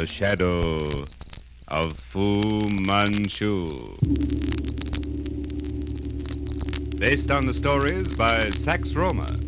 The Shadow of Fu Manchu. Based on the stories by Sax Rohmer.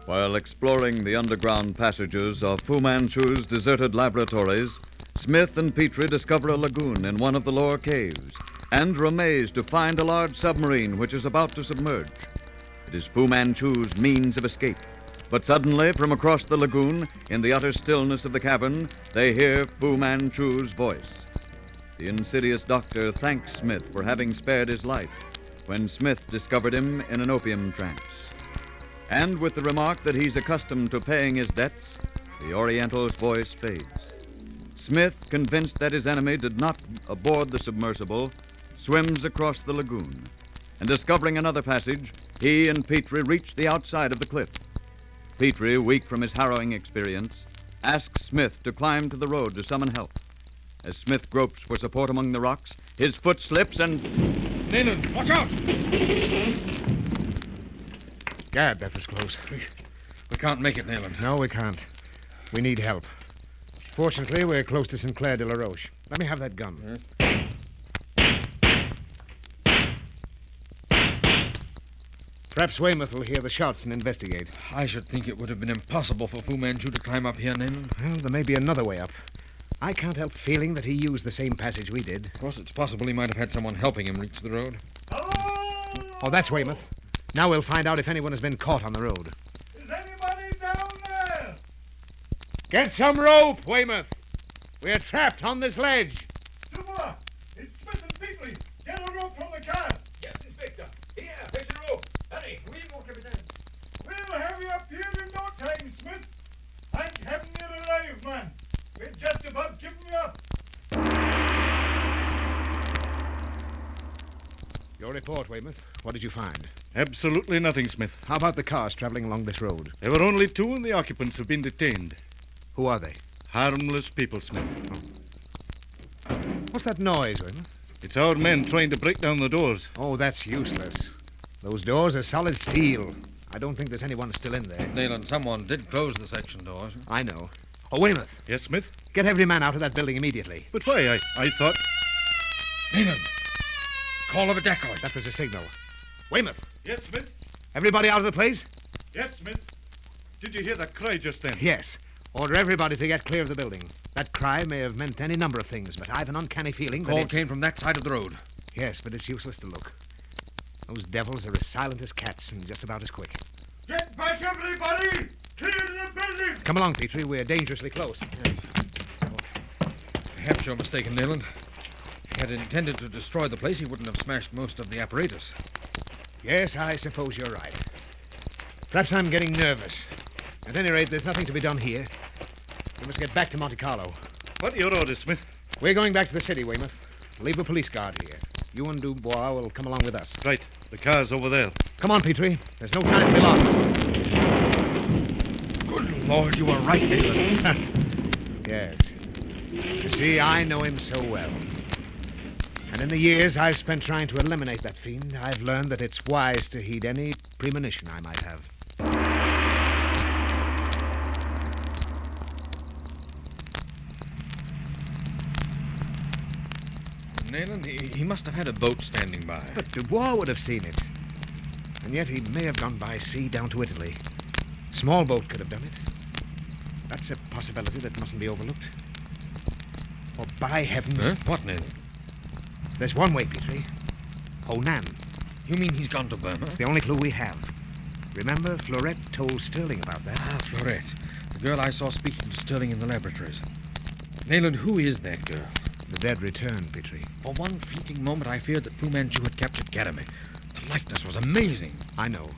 While exploring the underground passages of Fu Manchu's deserted laboratories, Smith and Petrie discover a lagoon in one of the lower caves and are amazed to find a large submarine which is about to submerge. It is Fu Manchu's means of escape. But suddenly, from across the lagoon, in the utter stillness of the cavern, they hear Fu Manchu's voice. The insidious doctor thanks Smith for having spared his life when Smith discovered him in an opium trance. And with the remark that he's accustomed to paying his debts, the Oriental's voice fades. Smith, convinced that his enemy did not aboard the submersible, swims across the lagoon. And discovering another passage, he and Petrie reach the outside of the cliff. Petrie, weak from his harrowing experience, asks Smith to climb to the road to summon help. As Smith gropes for support among the rocks, his foot slips and... Nayland, watch out! Gad, that was close. We can't make it, Nayland. No, we can't. We need help. Fortunately, we're close to Sinclair de la Roche. Let me have that gun. Perhaps Weymouth will hear the shots and investigate. I should think it would have been impossible for Fu Manchu to climb up here, Nayland. Well, there may be another way up. I can't help feeling that he used the same passage we did. Of course, it's possible he might have had someone helping him reach the road. Oh, that's Weymouth. Now we'll find out if anyone has been caught on the road. Is anybody down there? Get some rope, Weymouth. We're trapped on this ledge. Super! It's Smith and Petrie. Get a rope from the car. Yes, Inspector. Here, fetch a rope. Hurry, we won't have it in. We'll have you up here in no time, Smith. Thank heaven you're alive, man. We're just about giving you up. Your report, Weymouth. What did you find? Absolutely nothing, Smith. How about the cars traveling along this road? There were only two, and the occupants have been detained. Who are they? Harmless people, Smith. Oh. What's that noise, Weymouth? It's our men trying to break down the doors. Oh, that's useless. Those doors are solid steel. I don't think there's anyone still in there. Nayland, someone did close the section doors. I know. Oh, Weymouth. Yes, Smith? Get every man out of that building immediately. But why? I thought... Nayland, call of a decoy. That was a signal. Weymouth. Yes, Smith? Everybody out of the place? Yes, Smith. Did you hear that cry just then? Yes. Order everybody to get clear of the building. That cry may have meant any number of things, but I've an uncanny feeling that Call it... came from that side of the road. Yes, but it's useless to look. Those devils are as silent as cats and just about as quick. Get back, everybody! Clear the building! Come along, Petrie. We're dangerously close. Yes. Perhaps you're mistaken, Nayland. If he had intended to destroy the place, he wouldn't have smashed most of the apparatus. Yes, I suppose you're right. Perhaps I'm getting nervous. At any rate, there's nothing to be done here. We must get back to Monte Carlo. What are your orders, Smith? We're going back to the city, Weymouth. Leave a police guard here. You and Dubois will come along with us. Right. The car's over there. Come on, Petrie. There's no time to be lost. Good Lord, you were right, Nathan. Yes. You see, I know him so well. And in the years I've spent trying to eliminate that fiend, I've learned that it's wise to heed any premonition I might have. Nayland, he must have had a boat standing by. But Dubois would have seen it. And yet he may have gone by sea down to Italy. Small boat could have done it. That's a possibility that mustn't be overlooked. Oh, by heavens. Huh? What, Nayland? There's one way, Petrie. Honan. You mean he's gone to Burma? It's the only clue we have. Remember, Florette told Sterling about that. Ah, Florette. The girl I saw speaking to Sterling in the laboratories. Nayland, who is that girl? The dead returned, Petrie. For one fleeting moment, I feared that Fu Manchu had captured Karame. The likeness was amazing. I know.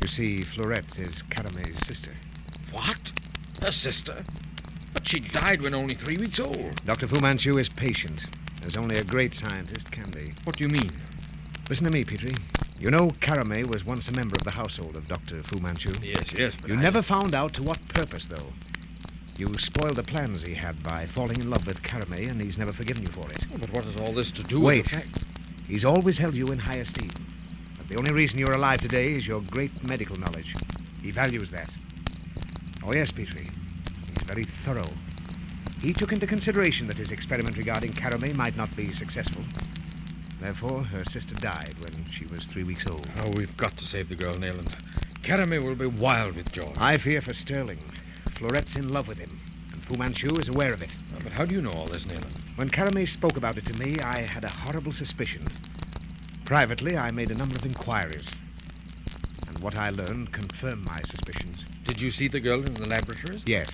You see, Florette is Karame's sister. What? Her sister? But she died when only 3 weeks old. Dr. Fu Manchu is patient, as only a great scientist can be. What do you mean? Listen to me, Petrie. You know Karame was once a member of the household of Dr. Fu Manchu. Yes, but You never found out to what purpose, though. You spoiled the plans he had by falling in love with Karame, and he's never forgiven you for it. Oh, but what has all this to do Wait. with the fact? He's always held you in high esteem. But the only reason you're alive today is your great medical knowledge. He values that. Oh, yes, Petrie. He's very thorough. He took into consideration that his experiment regarding Karame might not be successful. Therefore, her sister died when she was 3 weeks old. Oh, we've got to save the girl, Nayland. Karame will be wild with joy. I fear for Sterling. Florette's in love with him, and Fu Manchu is aware of it. Oh, but how do you know all this, Nayland? When Karame spoke about it to me, I had a horrible suspicion. Privately, I made a number of inquiries. And what I learned confirmed my suspicions. Did you see the girl in the laboratories? Yes.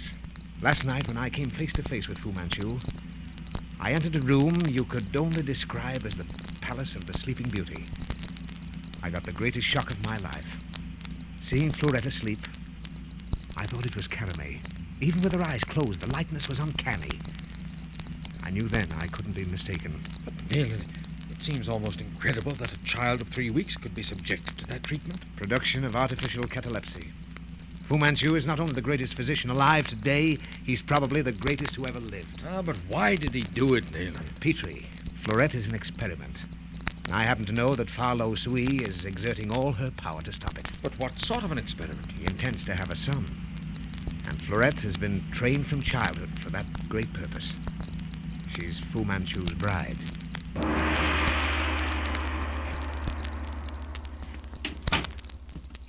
Last night, when I came face to face with Fu Manchu, I entered a room you could only describe as the Palace of the Sleeping Beauty. I got the greatest shock of my life. Seeing Florette asleep, I thought it was Karame. Even with her eyes closed, the likeness was uncanny. I knew then I couldn't be mistaken. But, Nayland, it seems almost incredible that a child of 3 weeks could be subjected to that treatment. Production of artificial catalepsy. Fu Manchu is not only the greatest physician alive today, he's probably the greatest who ever lived. Ah, but why did he do it, Nayland? Petrie, Florette is an experiment. And I happen to know that Farlow Sui is exerting all her power to stop it. But what sort of an experiment? He intends to have a son. And Florette has been trained from childhood for that great purpose. She's Fu Manchu's bride.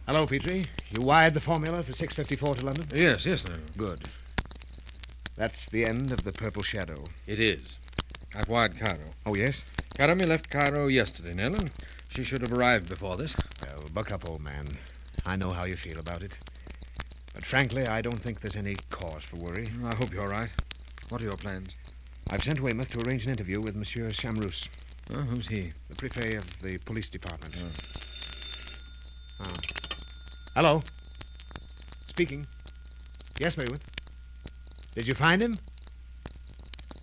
Hello, Petrie. You wired the formula for 6:54 to London? Yes, Nayland. Good. That's the end of the Purple Shadow. It is. I've wired Cairo. Oh, yes? Karame left Cairo yesterday, Nayland. She should have arrived before this. Well, buck up, old man. I know how you feel about it. But frankly, I don't think there's any cause for worry. I hope you're right. What are your plans? I've sent Weymouth to arrange an interview with Monsieur Chamrous, Who's he? the prefet of the police department. Ah. Hello. Speaking. Yes, Weymouth. Did you find him?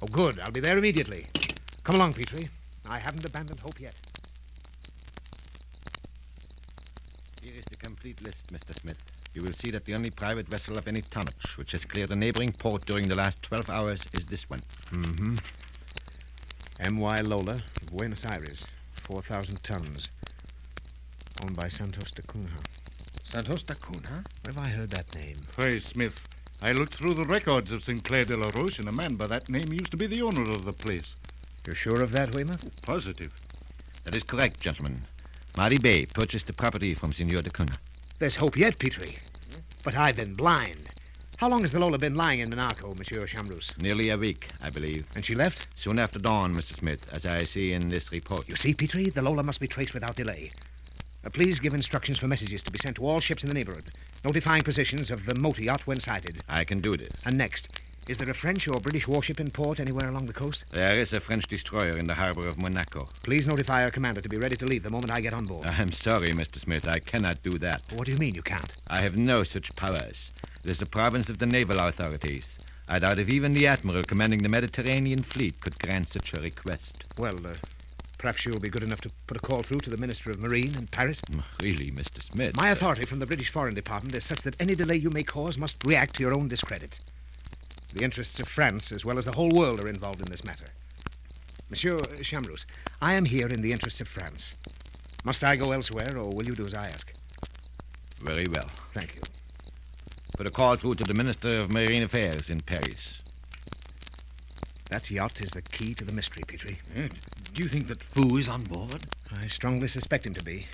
Oh, good. I'll be there immediately. Come along, Petrie. I haven't abandoned hope yet. Here is the complete list, Mr. Smith. You will see that the only private vessel of any tonnage which has cleared a neighboring port during the last 12 hours is this one. Mm-hmm. M.Y. Lola, Buenos Aires, 4,000 tons. Owned by Santos da Cunha. Santos da Cunha? Where have I heard that name? Why, Smith, I looked through the records of Sinclair de la Roche, and a man by that name used to be the owner of the place. You're sure of that, Weymouth? Positive. That is correct, gentlemen. Mari Bey purchased the property from Senor de Cunha. There's hope yet, Petrie. But I've been blind. How long has the Lola been lying in Monaco, Monsieur Chamrous? Nearly a week, I believe. And she left? Soon after dawn, Mr. Smith, as I see in this report. You see, Petrie, the Lola must be traced without delay. Please give instructions for messages to be sent to all ships in the neighborhood, notifying positions of the motor yacht when sighted. I can do this. And next, is there a French or British warship in port anywhere along the coast? There is a French destroyer in the harbor of Monaco. Please notify our commander to be ready to leave the moment I get on board. I'm sorry, Mr. Smith. I cannot do that. What do you mean you can't? I have no such powers. It is the province of the naval authorities. I doubt if even the admiral commanding the Mediterranean fleet could grant such a request. Well, perhaps you'll be good enough to put a call through to the Minister of Marine in Paris? Really, Mr. Smith? My authority from the British Foreign Department is such that any delay you may cause must react to your own discredit. The interests of France, as well as the whole world, are involved in this matter. Monsieur Chamrous, I am here in the interests of France. Must I go elsewhere, or will you do as I ask? Very well. Thank you. Put a call through to the Minister of Marine Affairs in Paris. That yacht is the key to the mystery, Petrie. Do you think that Fu is on board? I strongly suspect him to be.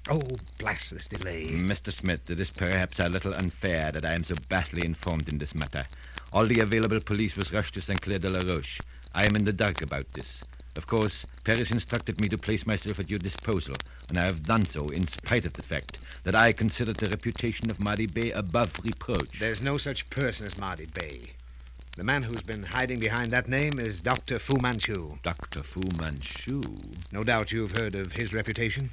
Oh, blast this delay. Mr. Smith, it is perhaps a little unfair that I am so badly informed in this matter. All the available police was rushed to St. Clair de la Roche. I am in the dark about this. Of course, Paris instructed me to place myself at your disposal, and I have done so in spite of the fact that I consider the reputation of Mardi Bey above reproach. There's no such person as Mardi Bey. The man who's been hiding behind that name is Dr. Fu Manchu. Dr. Fu Manchu? No doubt you've heard of his reputation.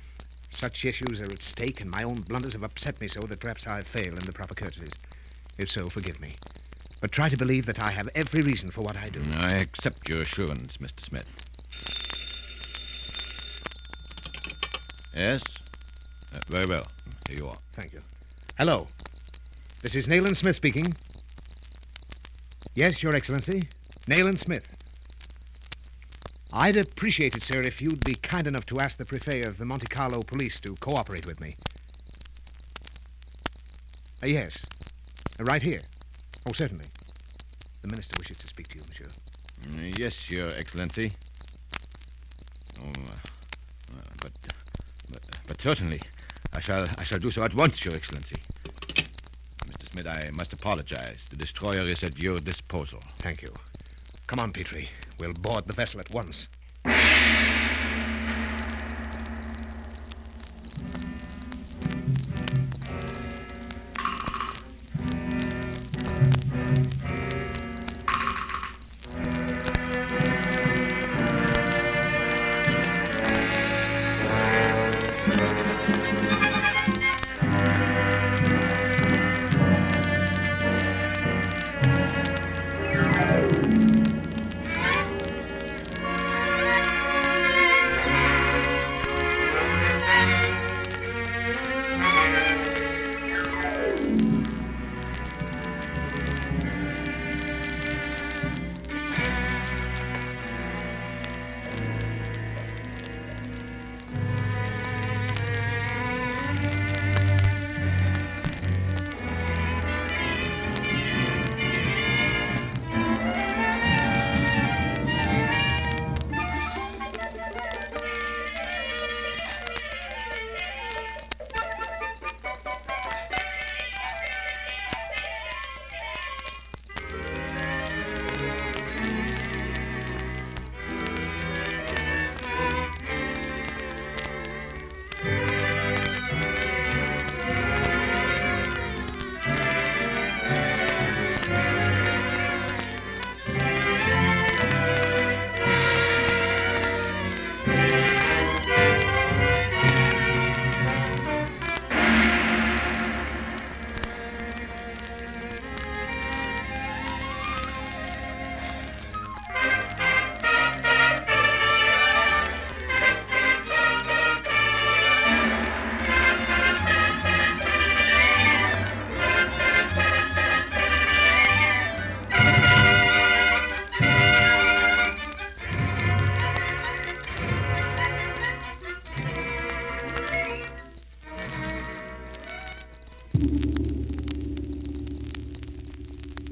Such issues are at stake, and my own blunders have upset me so that perhaps I fail in the proper courtesies. If so, forgive me. But try to believe that I have every reason for what I do. I accept your assurance, Mr. Smith. Yes? Very well. Here you are. Thank you. Hello. This is Nayland Smith speaking. Yes, Your Excellency. Nayland Smith. I'd appreciate it, sir, if you'd be kind enough to ask the Prefet of the Monte Carlo police to cooperate with me. Yes. Right here. Oh, certainly. The Minister wishes to speak to you, monsieur. Yes, Your Excellency. Oh, but certainly. I shall do so at once, Your Excellency. Mr. Smith, I must apologize. The destroyer is at your disposal. Thank you. Come on, Petrie. We'll board the vessel at once.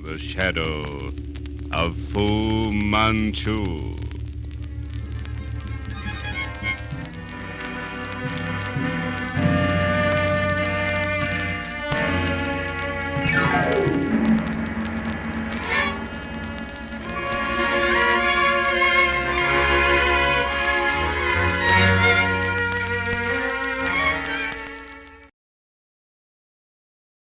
The Shadow of Fu Manchu.